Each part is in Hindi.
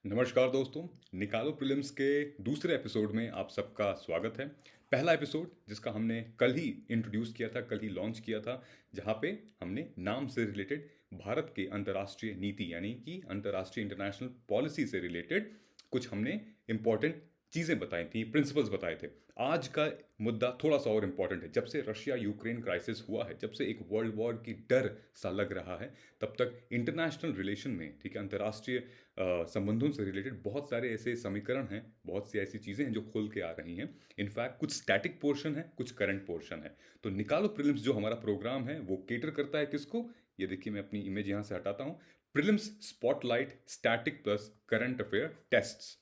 नमस्कार दोस्तों। निकालो प्रीलिम्स के दूसरे एपिसोड में आप सबका स्वागत है। पहला एपिसोड जिसका हमने कल ही इंट्रोड्यूस किया था, कल ही लॉन्च किया था, जहां पे हमने नाम से रिलेटेड भारत के अंतर्राष्ट्रीय नीति यानी कि अंतर्राष्ट्रीय इंटरनेशनल पॉलिसी से रिलेटेड कुछ हमने इंपॉर्टेंट चीज़ें बताई थी, प्रिंसिपल्स बताए थे। आज का मुद्दा थोड़ा सा और इम्पॉर्टेंट है। जब से रशिया यूक्रेन क्राइसिस हुआ है, जब से एक वर्ल्ड वॉर की डर सा लग रहा है, तब तक इंटरनेशनल रिलेशन में, ठीक है, अंतर्राष्ट्रीय संबंधों से रिलेटेड बहुत सारे ऐसे समीकरण हैं, बहुत सी ऐसी चीज़ें हैं जो खुल के आ रही हैं। इनफैक्ट कुछ स्टैटिक पोर्शन है, कुछ करंट पोर्शन है। तो निकालो प्रीलिम्स जो हमारा प्रोग्राम है वो केटर करता है किसको? ये देखिए, मैं अपनी इमेज यहाँ से हटाता हूँ। Prelims spotlight static plus current affair tests.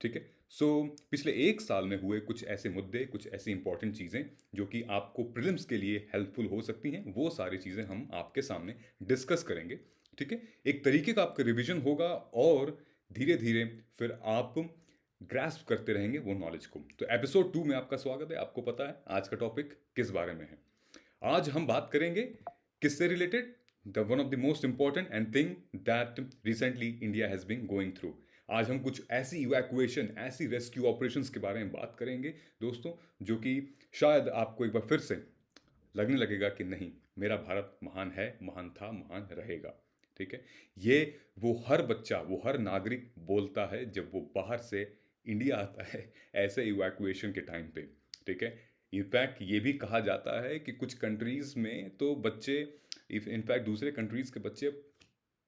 ठीक है। सो पिछले एक साल में हुए कुछ ऐसे मुद्दे, कुछ ऐसी इंपॉर्टेंट चीज़ें जो कि आपको प्रीलिम्स के लिए हेल्पफुल हो सकती हैं, वो सारी चीज़ें हम आपके सामने डिस्कस करेंगे। ठीक है। एक तरीके का आपका रिवीजन होगा और धीरे धीरे फिर आप ग्रास्प करते रहेंगे वो नॉलेज को। तो एपिसोड 2 में आपका स्वागत है। आपको पता है आज का टॉपिक किस बारे में है। आज हम बात करेंगे किससे related? The one of the most important and thing that recently India has been going through. आज हम कुछ ऐसी इवैक्यूएशन, ऐसी रेस्क्यू ऑपरेशंस के बारे में बात करेंगे दोस्तों, जो कि शायद आपको एक बार फिर से लगने लगेगा कि नहीं, मेरा भारत महान है, महान था, महान रहेगा। ठीक है। ये वो हर बच्चा, वो हर नागरिक बोलता है जब वो बाहर से इंडिया आता है ऐसे इवैक्यूएशन के टाइम पे। ठीक है। इनफैक्ट ये भी कहा जाता है कि कुछ कंट्रीज में तो बच्चे, इनफैक्ट दूसरे कंट्रीज के बच्चे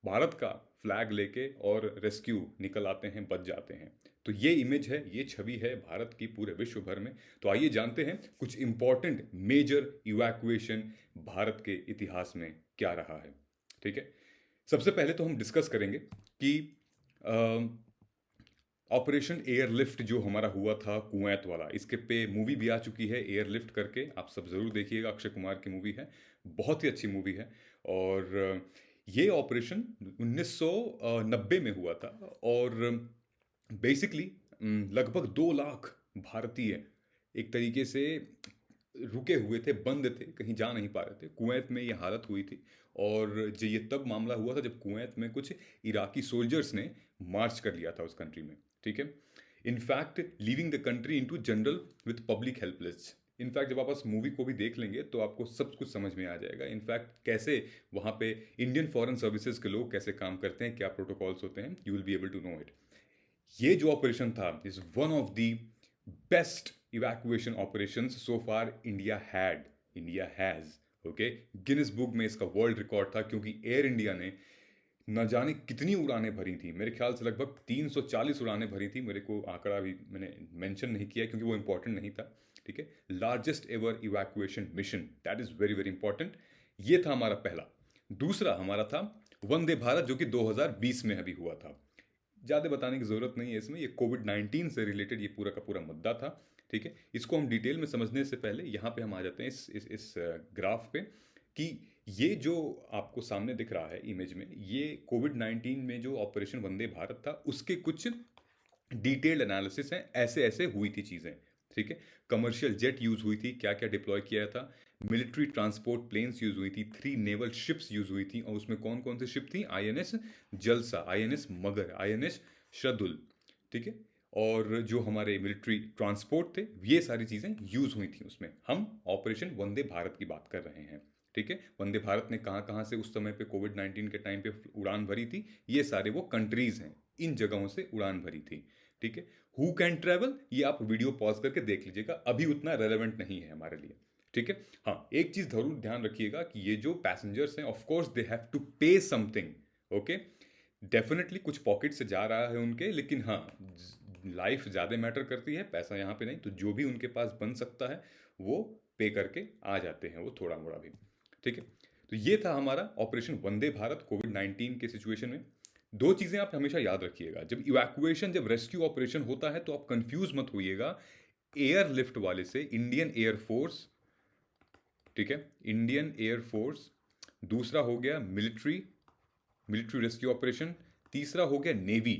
भारत का फ्लैग लेके और रेस्क्यू निकल आते हैं, बच जाते हैं। तो ये इमेज है, ये छवि है भारत की पूरे विश्व भर में। तो आइए जानते हैं कुछ इंपॉर्टेंट मेजर इवैक्यूएशन भारत के इतिहास में क्या रहा है। ठीक है। सबसे पहले तो हम डिस्कस करेंगे कि ऑपरेशन एयरलिफ्ट जो हमारा हुआ था कुवैत वाला, इसके पे मूवी भी आ चुकी है एयरलिफ्ट करके। आप सब ज़रूर देखिएगा, अक्षय कुमार की मूवी है, बहुत ही अच्छी मूवी है। और ये ऑपरेशन 1990 में हुआ था और बेसिकली लगभग 2 लाख भारतीय एक तरीके से रुके हुए थे, बंद थे, कहीं जा नहीं पा रहे थे। कुवैत में ये हालत हुई थी। और जो ये तब मामला हुआ था जब कुवैत में कुछ इराकी सोल्जर्स ने मार्च कर लिया था उस कंट्री में। ठीक है। In fact leaving the country into general with public helpless. In fact जब आप उस मूवी को भी देख लेंगे तो आपको सब कुछ समझ में आ जाएगा। इनफैक्ट कैसे वहाँ पे इंडियन फॉरेन सर्विसेज के लोग कैसे काम करते हैं, क्या प्रोटोकॉल्स होते हैं, you will be able to know it. ये जो ऑपरेशन था is one of the best evacuation operations so far India has. Okay. Guinness book में इसका वर्ल्ड रिकॉर्ड था क्योंकि एयर इंडिया ने न जाने कितनी उड़ानें भरी थी। मेरे ख्याल से लगभग 340 उड़ानें भरी थी। मेरे को आंकड़ा भी मैंने मेंशन नहीं किया क्योंकि वो इंपॉर्टेंट नहीं था। ठीक है। Largest ever evacuation mission, that is very very important. ये था हमारा पहला। दूसरा हमारा था वंदे भारत, जो कि 2020 में अभी हुआ था। ज़्यादा बताने की ज़रूरत नहीं है इसमें, ये कोविड-19 से रिलेटेड ये पूरा का पूरा मुद्दा था। ठीक है। इसको हम डिटेल में समझने से पहले यहाँ पे हम आ जाते हैं इस ग्राफ पे कि ये जो आपको सामने दिख रहा है इमेज में, ये कोविड-19 में जो ऑपरेशन वंदे भारत था उसके कुछ डिटेल्ड एनालिसिस हैं। ऐसे ऐसे हुई थी चीज़ें। ठीक है। कमर्शियल जेट यूज़ हुई थी, क्या क्या डिप्लॉय किया था, मिलिट्री ट्रांसपोर्ट प्लेन्स यूज़ हुई थी, 3 नेवल शिप्स यूज़ हुई थी। और उसमें कौन कौन सी शिप थी? आईएनएस जलसा, आईएनएस मगर, आईएनएस शहदुल। ठीक है। और जो हमारे मिलिट्री ट्रांसपोर्ट थे, ये सारी चीज़ें यूज़ हुई थी उसमें। हम ऑपरेशन वंदे भारत की बात कर रहे हैं। ठीक है। वंदे भारत ने कहाँ कहाँ से उस समय पे कोविड-19 के टाइम पे उड़ान भरी थी, ये सारे वो कंट्रीज हैं, इन जगहों से उड़ान भरी थी। ठीक है। हु कैन ट्रेवल, ये आप वीडियो पॉज करके देख लीजिएगा, अभी उतना रेलेवेंट नहीं है हमारे लिए। ठीक है। हाँ, एक चीज जरूर ध्यान रखिएगा कि ये जो पैसेंजर्स हैं, of course they have to pay something. Okay. Definitely कुछ पॉकेट से जा रहा है उनके, लेकिन हाँ, लाइफ ज़्यादा मैटर करती है, पैसा यहाँ पे नहीं। तो जो भी उनके पास बन सकता है वो पे करके आ जाते हैं, वो थोड़ा मोड़ा भी। ठीक है। तो ये था हमारा ऑपरेशन वंदे भारत कोविड-19 के सिचुएशन में। दो चीज़ें आप हमेशा याद रखिएगा, जब इवैक्यूएशन, जब रेस्क्यू ऑपरेशन होता है तो आप कंफ्यूज मत होइएगा एयरलिफ्ट वाले से। इंडियन एयरफोर्स, ठीक है, इंडियन एयरफोर्स। दूसरा हो गया मिलिट्री, मिलिट्री रेस्क्यू ऑपरेशन। तीसरा हो गया नेवी।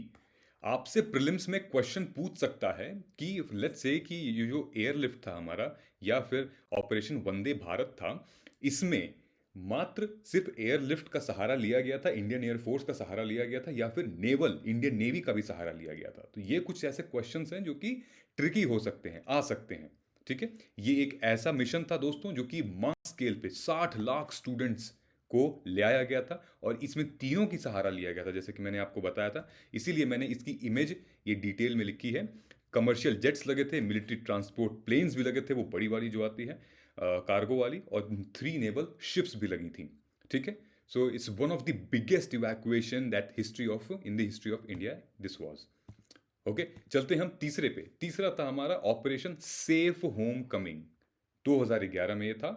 आपसे प्रीलिम्स में क्वेश्चन पूछ सकता है कि लेट्स से कि ये जो एयरलिफ्ट था हमारा या फिर ऑपरेशन वंदे भारत था, इसमें मात्र सिर्फ एयरलिफ्ट का सहारा लिया गया था, इंडियन एयरफोर्स का सहारा लिया गया था, या फिर नेवल इंडियन नेवी का भी सहारा लिया गया था? तो ये कुछ ऐसे क्वेश्चंस हैं जो कि ट्रिकी हो सकते हैं, आ सकते हैं। ठीक है, ये एक ऐसा मिशन था दोस्तों जो कि मास स्केल पे 60 लाख स्टूडेंट्स को ले आया गया था, और इसमें तीनों की सहारा लिया गया था, जैसे कि मैंने आपको बताया था। इसीलिए मैंने इसकी इमेज ये डिटेल में लिखी है। कमर्शियल जेट्स लगे थे, मिलिट्री ट्रांसपोर्ट प्लेन्स भी लगे थे, वो बड़ी वाली जो आती है कार्गो वाली, और 3 नेवल शिप्स भी लगी थी। ठीक है, so it's one of the biggest evacuation that history of in the history of India this was. Okay, चलते हम तीसरे पे। तीसरा था हमारा ऑपरेशन सेफ होम कमिंग। 2011 में ये था।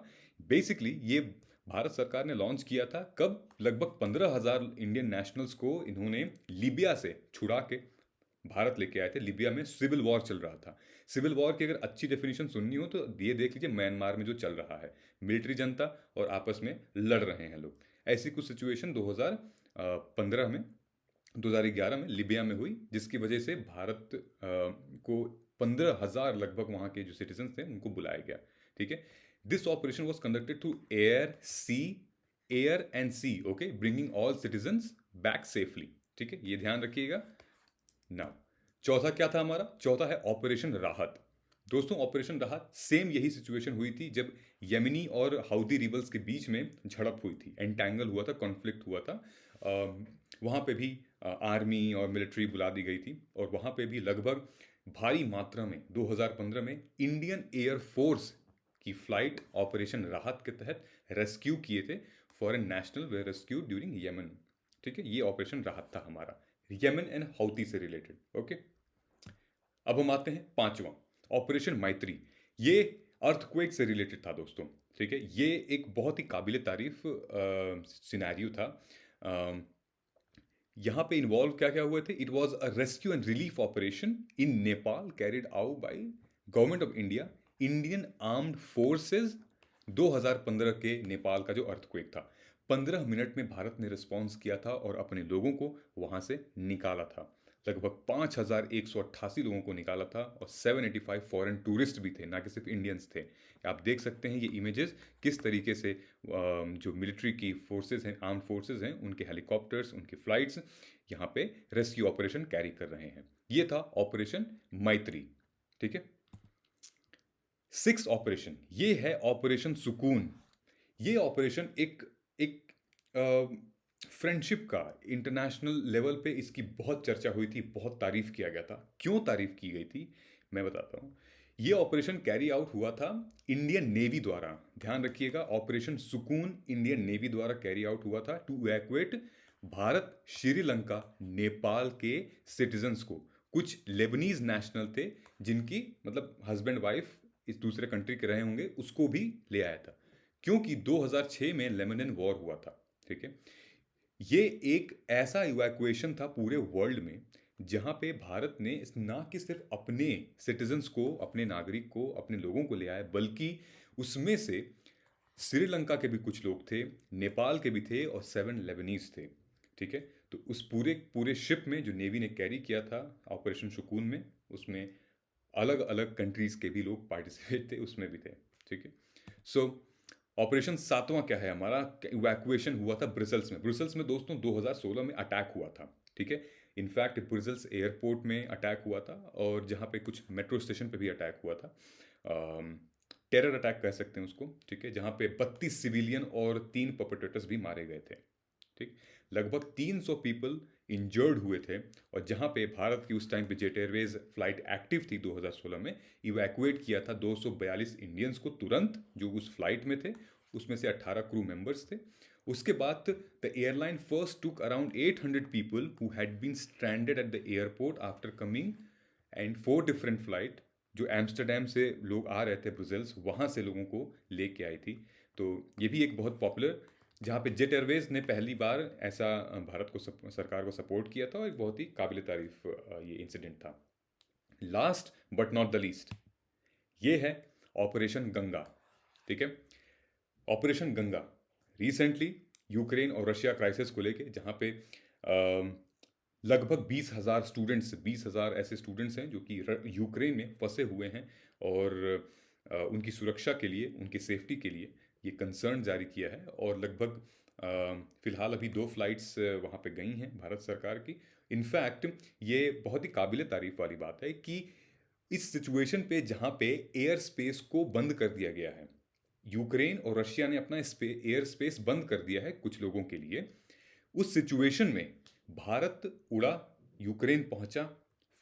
बेसिकली ये भारत सरकार ने लॉन्च किया था कब? लगभग 15,000 इंडियन नेशनल्स को इन्होंने लीबिया से छुड़ा के भारत लेके आए थे। लीबिया में सिविल वॉर चल रहा था। सिविल वॉर की अगर अच्छी डेफिनेशन सुननी हो तो ये देख लीजिए, म्यांमार में जो चल रहा है, मिलिट्री जनता और आपस में लड़ रहे हैं लोग। ऐसी कुछ सिचुएशन 2015 में 2011 में लीबिया में हुई, जिसकी वजह से भारत को 15,000 लगभग वहाँ के जो सिटीजन थे उनको बुलाया गया। ठीक है, this operation was conducted through air and sea, okay, bringing all citizens back safely. ठीक है, ये ध्यान रखिएगा। नाउ चौथा क्या था हमारा? चौथा है ऑपरेशन राहत। दोस्तों ऑपरेशन राहत सेम यही सिचुएशन हुई थी जब यमनी और हाउदी रिबल्स के बीच में झड़प हुई थी, एंटैंगल हुआ था, कॉन्फ्लिक्ट हुआ था। वहाँ पे भी आर्मी और मिलिट्री बुला दी गई थी, और वहाँ पे भी लगभग भारी मात्रा में 2015 में इंडियन एयरफोर्स की फ्लाइट ऑपरेशन राहत के तहत रेस्क्यू किए थे। फॉरेन नेशनल वे रेस्क्यू ड्यूरिंग यमन। ठीक है, ये ऑपरेशन राहत था हमारा, यमन एंड हाउती से रिलेटेड। ओके, अब हम आते हैं पांचवा, ऑपरेशन मैत्री। ये अर्थक्वेक से रिलेटेड था दोस्तों। ठीक है, ये एक बहुत ही काबिल तारीफ सिनेरियो था। यहाँ पे इन्वॉल्व क्या क्या हुए थे? It was a rescue and relief operation in Nepal carried out by government of India, Indian armed forces. 2015 के नेपाल का जो अर्थक्वेक था, 15 मिनट में भारत ने रिस्पॉन्स किया था और अपने लोगों को वहां से निकाला था। लगभग 5,188 लोगों को निकाला था, और 785 फॉरेन टूरिस्ट भी थे, ना कि सिर्फ इंडियंस थे। आप देख सकते हैं ये इमेजेस किस तरीके से जो मिलिट्री की फोर्सेस हैं, आर्म फोर्सेस हैं, उनके हेलीकॉप्टर्स, उनकी फ्लाइट्स यहाँ पे रेस्क्यू ऑपरेशन कैरी कर रहे हैं। ये था ऑपरेशन मैत्री। ठीक है, सिक्स ऑपरेशन, ये है ऑपरेशन सुकून। ये ऑपरेशन एक एक फ्रेंडशिप का, इंटरनेशनल लेवल पे इसकी बहुत चर्चा हुई थी, बहुत तारीफ किया गया था। क्यों तारीफ की गई थी मैं बताता हूँ। ये ऑपरेशन कैरी आउट हुआ था इंडियन नेवी द्वारा। ध्यान रखिएगा, ऑपरेशन सुकून इंडियन नेवी द्वारा कैरी आउट हुआ था टू इवैक्यूएट भारत श्रीलंका नेपाल के सिटीजन्स को। कुछ लेबनीज नेशनल थे जिनकी मतलब हस्बैंड वाइफ इस दूसरे कंट्री के रहे होंगे, उसको भी ले आया था, क्योंकि 2006 में लेबनान वॉर हुआ था। ठीक है, ये एक ऐसा इवैक्यूएशन था पूरे वर्ल्ड में जहां पे भारत ने ना कि सिर्फ अपने सिटीजन्स को, अपने नागरिक को, अपने लोगों को ले आया, बल्कि उसमें से श्रीलंका के भी कुछ लोग थे, नेपाल के भी थे, और 7 लेबनीज थे। ठीक है, तो उस पूरे पूरे शिप में जो नेवी ने कैरी किया था ऑपरेशन सुकून में, उसमें अलग अलग कंट्रीज के भी लोग पार्टिसिपेट थे, उसमें भी थे। ठीक है, सो ऑपरेशन सातवां क्या है हमारा? इवैक्यूएशन हुआ था ब्रसल्स में। ब्रसल्स में दोस्तों 2016 में अटैक हुआ था। ठीक है, इनफैक्ट ब्रसल्स एयरपोर्ट में अटैक हुआ था, और जहाँ पे कुछ मेट्रो स्टेशन पे भी अटैक हुआ था। टेरर अटैक कह सकते हैं उसको। ठीक है, जहाँ पे 32 सिविलियन और 3 परपेट्रेटर्स भी मारे गए थे। ठीक, लगभग 300 पीपल इंजर्ड हुए थे, और जहाँ पे भारत की उस टाइम पे जेट एयरवेज फ्लाइट एक्टिव थी 2016 में, इवैक्यूएट किया था 242 इंडियंस को तुरंत, जो उस फ्लाइट में थे। उसमें से 18 क्रू मेंबर्स थे। उसके बाद the airline first took around 800 people who had been stranded at the airport after coming, and 4 different flight जो एम्स्टरडेम से लोग आ रहे थे ब्रसेल्स, वहाँ से लोगों को लेके आई थी। तो ये भी एक बहुत पॉपुलर, जहाँ पे जेट एयरवेज ने पहली बार ऐसा भारत को सरकार को सपोर्ट किया था, और एक बहुत ही काबिल तारीफ ये इंसिडेंट था। Last but not the least, ये है ऑपरेशन गंगा। ठीक है, ऑपरेशन गंगा रिसेंटली यूक्रेन और रशिया क्राइसिस को लेके, जहाँ पे लगभग 20,000 स्टूडेंट्स, 20,000 ऐसे स्टूडेंट्स हैं जो कि यूक्रेन में फंसे हुए हैं, और उनकी सुरक्षा के लिए, उनकी सेफ्टी के लिए ये कंसर्न जारी किया है और लगभग फ़िलहाल अभी 2 फ्लाइट्स वहाँ पे गई हैं भारत सरकार की। इनफैक्ट ये बहुत ही काबिल तारीफ़ वाली बात है कि इस सिचुएशन पे जहाँ पे एयर स्पेस को बंद कर दिया गया है, यूक्रेन और रशिया ने अपना एयर स्पेस बंद कर दिया है कुछ लोगों के लिए, उस सिचुएशन में भारत उड़ा, यूक्रेन पहुंचा,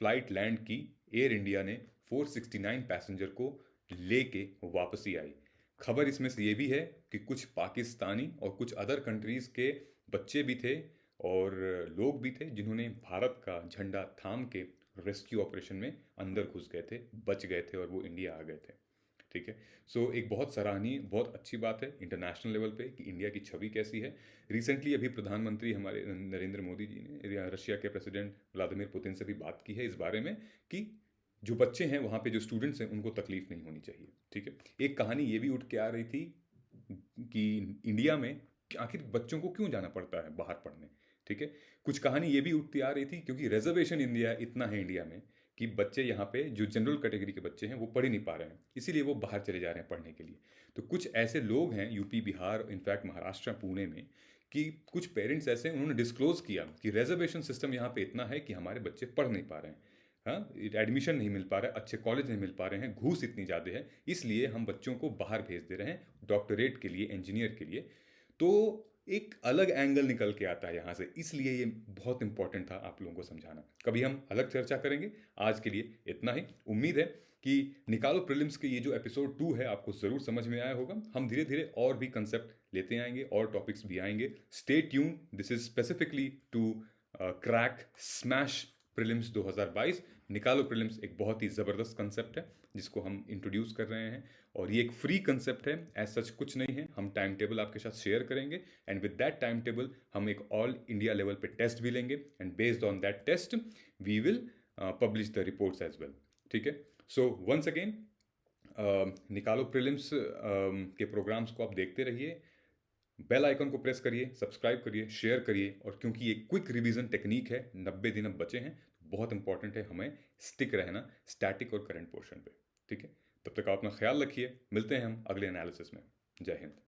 फ्लाइट लैंड की, एयर इंडिया ने 469 पैसेंजर को लेके वापसी आई। खबर इसमें से ये भी है कि कुछ पाकिस्तानी और कुछ अदर कंट्रीज़ के बच्चे भी थे और लोग भी थे जिन्होंने भारत का झंडा थाम के रेस्क्यू ऑपरेशन में अंदर घुस गए थे, बच गए थे और वो इंडिया आ गए थे। ठीक है। सो एक बहुत सराहनीय, बहुत अच्छी बात है इंटरनेशनल लेवल पे कि इंडिया की छवि कैसी है। रिसेंटली अभी प्रधानमंत्री हमारे नरेंद्र मोदी जी ने रशिया के प्रेसिडेंट व्लादिमीर पुतिन से भी बात की है इस बारे में कि जो बच्चे हैं वहाँ पे जो स्टूडेंट्स हैं उनको तकलीफ नहीं होनी चाहिए। ठीक है। एक कहानी ये भी उठ के आ रही थी कि इंडिया में आखिर बच्चों को क्यों जाना पड़ता है बाहर पढ़ने। ठीक है। कुछ कहानी ये भी उठती आ रही थी क्योंकि रिजर्वेशन इंडिया इतना है इंडिया में कि बच्चे यहाँ पे जो जनरल कैटेगरी के बच्चे हैं वो पढ़ ही नहीं पा रहे हैं, इसीलिए वो बाहर चले जा रहे हैं पढ़ने के लिए। तो कुछ ऐसे लोग हैं यूपी, बिहार, इनफैक्ट महाराष्ट्र, पुणे में कि कुछ पेरेंट्स ऐसे हैं उन्होंने डिस्क्लोज किया कि रिजर्वेशन सिस्टम यहाँ पे इतना है कि हमारे बच्चे पढ़ नहीं पा रहे हैं। हाँ, एडमिशन नहीं मिल पा रहा है, अच्छे कॉलेज नहीं मिल पा रहे हैं, घूस इतनी ज़्यादा है, इसलिए हम बच्चों को बाहर भेज दे रहे हैं डॉक्टरेट के लिए, इंजीनियर के लिए। तो एक अलग एंगल निकल के आता है यहाँ से, इसलिए ये बहुत इंपॉर्टेंट था आप लोगों को समझाना। कभी हम अलग चर्चा करेंगे, आज के लिए इतना ही। उम्मीद है कि निकालो प्रीलिम्स के ये जो एपिसोड 2 है आपको ज़रूर समझ में आया होगा। हम धीरे धीरे और भी कंसेप्ट लेते आएंगे और टॉपिक्स भी आएंगे। Stay tune, this is specifically to crack smash prelims 2022। निकालो प्रीलिम्स एक बहुत ही ज़बरदस्त कंसेप्ट है जिसको हम इंट्रोड्यूस कर रहे हैं और ये एक फ्री कंसेप्ट है, एज सच कुछ नहीं है। हम टाइम टेबल आपके साथ शेयर करेंगे and with that time table हम एक ऑल इंडिया लेवल पे टेस्ट भी लेंगे and based on that test we will publish the reports as well. ठीक है। सो वंस अगेन निकालो प्रीलिम्स के प्रोग्राम्स को आप देखते रहिए, बेल आइकन को प्रेस करिए, सब्सक्राइब करिए, शेयर करिए। और क्योंकि ये क्विक रिवीजन टेक्निक है, 90 दिन अब बचे हैं, तो बहुत इंपॉर्टेंट है हमें स्टिक रहना स्टैटिक और करंट पोर्शन पे। ठीक है। तब तक आप अपना ख्याल रखिए, मिलते हैं हम अगले एनालिसिस में। जय हिंद।